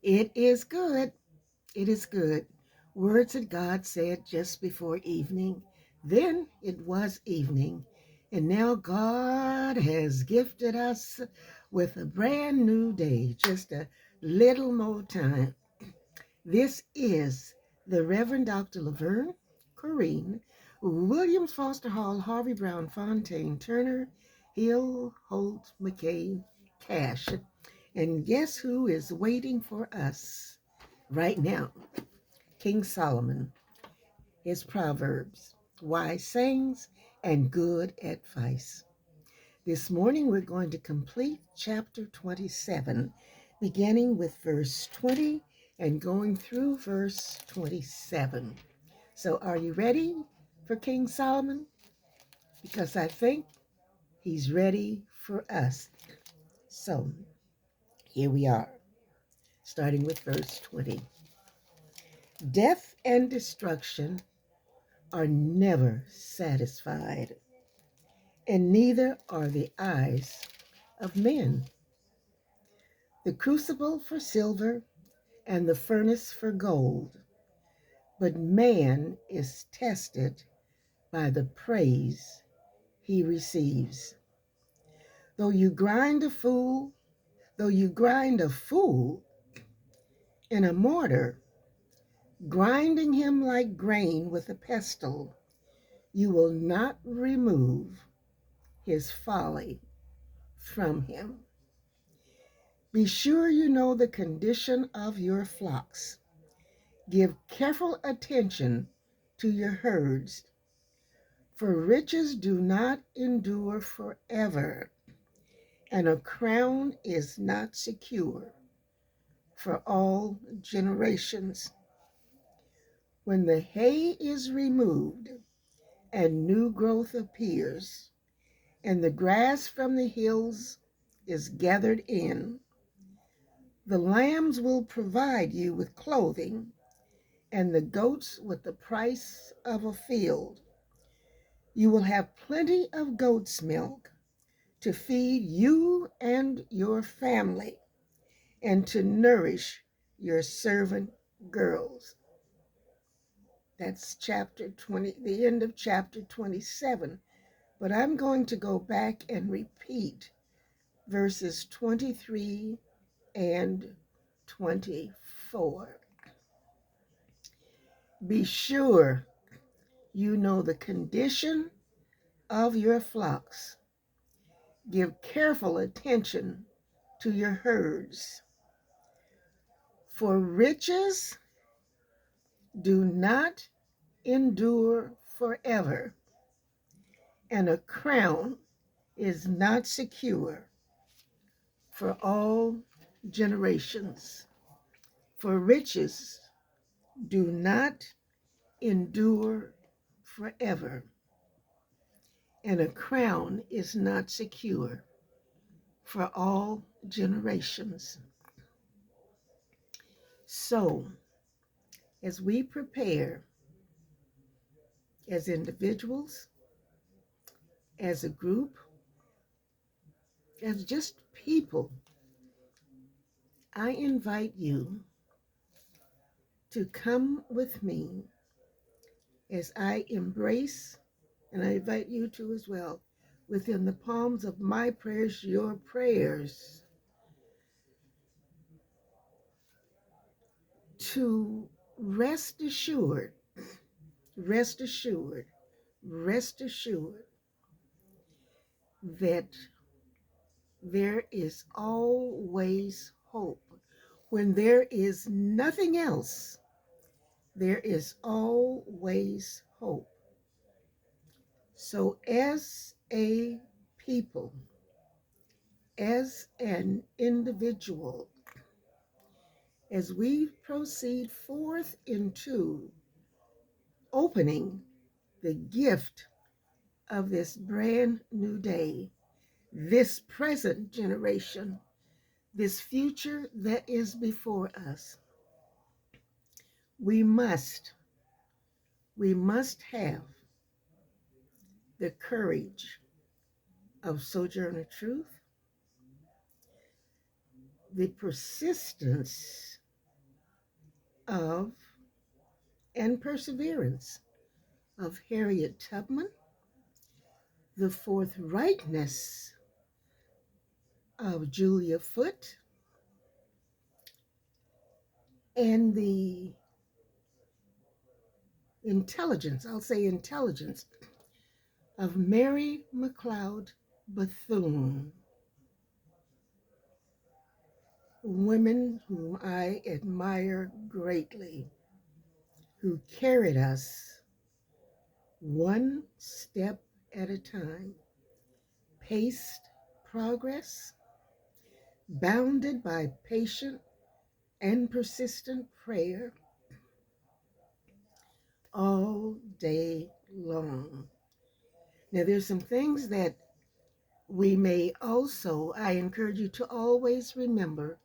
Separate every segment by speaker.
Speaker 1: It is good. It is good. Words that God said just before evening. Then it was evening. And now God has gifted us with a brand new day, just a little more time. This is the Reverend Dr. Laverne Corrine Williams Foster Hall Harvey Brown Fontaine Turner Hill Holt McCain Cash. And guess who is waiting for us right now? King Solomon, his Proverbs, wise sayings, and good advice. This morning we're going to complete chapter 27, beginning with verse 20 and going through verse 27. So, are you ready for King Solomon? Because I think he's ready for us. So, here we are, starting with verse 20. Death and destruction are never satisfied, and neither are the eyes of men. The crucible for silver and the furnace for gold, but man is tested by the praise he receives. Though you grind a fool, though you grind a fool in a mortar, grinding him like grain with a pestle, you will not remove his folly from him. Be sure you know the condition of your flocks. Give careful attention to your herds, for riches do not endure forever, and a crown is not secure for all generations. When the hay is removed and new growth appears, and the grass from the hills is gathered in, the lambs will provide you with clothing, and the goats with the price of a field. You will have plenty of goat's milk to feed you and your family, and to nourish your servant girls. That's chapter 20, the end of chapter 27. But I'm going to go back and repeat verses 23 and 24. Be sure you know the condition of your flocks. Give careful attention to your herds. For riches do not endure forever, and a crown is not secure for all generations. For riches do not endure forever, and a crown is not secure for all generations. So, as we prepare as individuals, as a group, as just people, I invite you to come with me as I embrace, and I invite you to as well, within the palms of my prayers, your prayers, to rest assured, rest assured, rest assured that there is always hope. When there is nothing else, there is always hope. So, as a people, as an individual, as we proceed forth into opening the gift of this brand new day, this present generation, this future that is before us, we must have the courage of Sojourner Truth, the persistence of and perseverance of Harriet Tubman, the forthrightness of Julia Foote, and the intelligence, I'll say intelligence, of Mary McLeod Bethune, women whom I admire greatly, who carried us one step at a time, paced progress, bounded by patient and persistent prayer all day long. Now, there's some things that we may also, I encourage you to always remember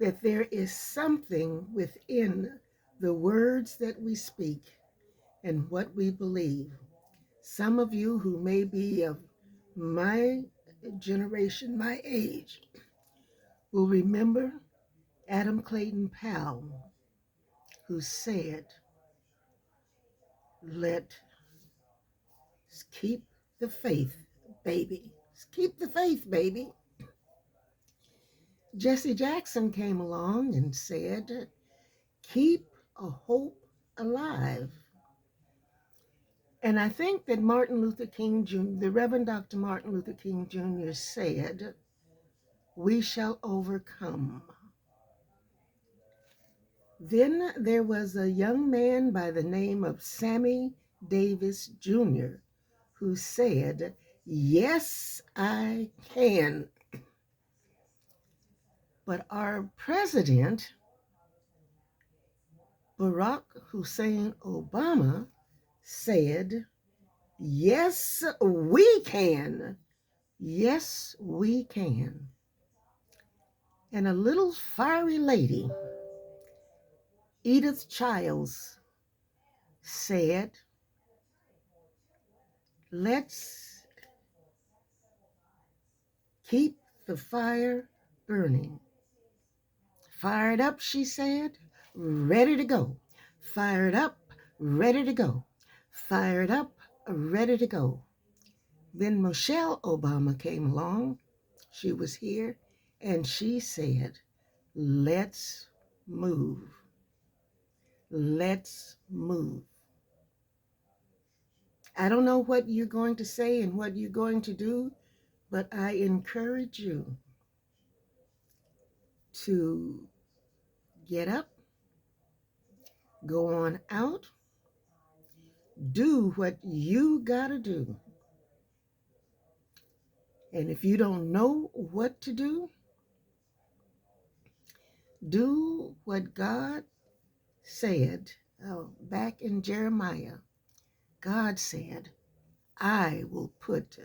Speaker 1: that there is something within the words that we speak and what we believe. Some of you who may be of my generation, my age, will remember Adam Clayton Powell, who said, let's keep the faith, baby. Keep the faith, baby. Jesse Jackson came along and said, keep a hope alive. And I think that Martin Luther King Jr., the Reverend Dr. Martin Luther King Jr. said, we shall overcome. Then there was a young man by the name of Sammy Davis Jr. who said, yes, I can. But our president, Barack Hussein Obama, said, yes, we can. Yes, we can. And a little fiery lady, Edith Childs, said, let's keep the fire burning. Fired up, she said, ready to go. Fired up, ready to go. Fired up, ready to go. Then Michelle Obama came along. She was here, and she said, let's move. Let's move. I don't know what you're going to say and what you're going to do, but I encourage you to get up, go on out, do what you got to do. And if you don't know what to do what God said back in Jeremiah. God said, I will put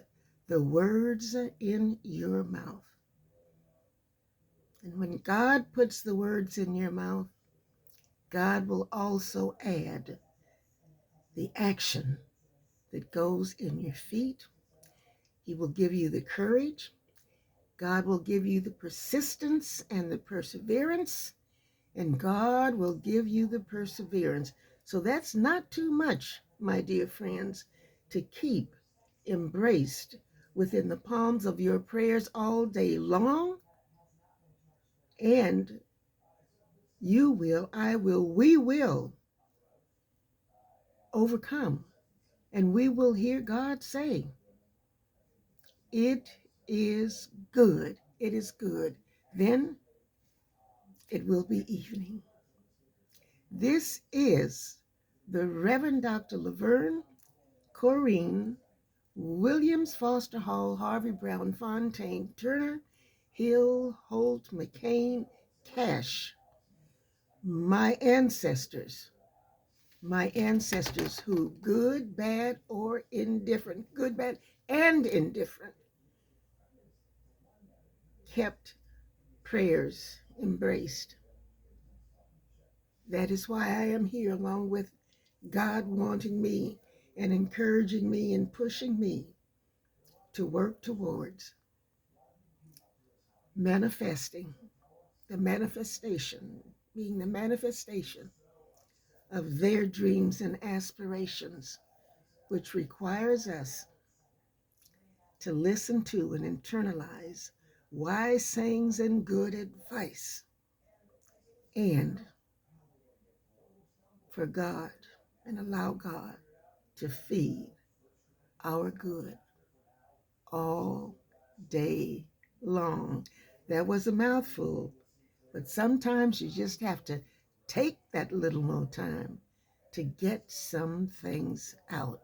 Speaker 1: the words in your mouth. And when God puts the words in your mouth, God will also add the action that goes in your feet. He will give you the courage. God will give you the persistence and the perseverance. And God will give you the perseverance. So that's not too much, my dear friends, to keep embraced within the palms of your prayers all day long. And you will, I will, we will overcome. And we will hear God say, it is good. It is good. Then it will be evening. This is the Reverend Dr. Laverne Corrine Williams, Foster Hall, Harvey Brown, Fontaine, Turner, Hill, Holt, McCain, Cash, my ancestors who, good, bad, or indifferent, good, bad, and indifferent, kept prayers embraced. That is why I am here, along with God wanting me and encouraging me and pushing me to work towards manifesting, the manifestation, being the manifestation of their dreams and aspirations, which requires us to listen to and internalize wise sayings and good advice, and for God and allow God to feed our good all day long. That was a mouthful, but sometimes you just have to take that little more time to get some things out.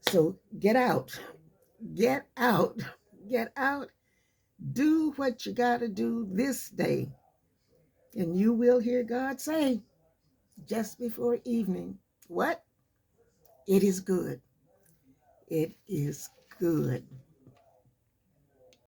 Speaker 1: So get out, get out, get out. Do what you got to do this day, and you will hear God say just before evening, what? It is good. It is good.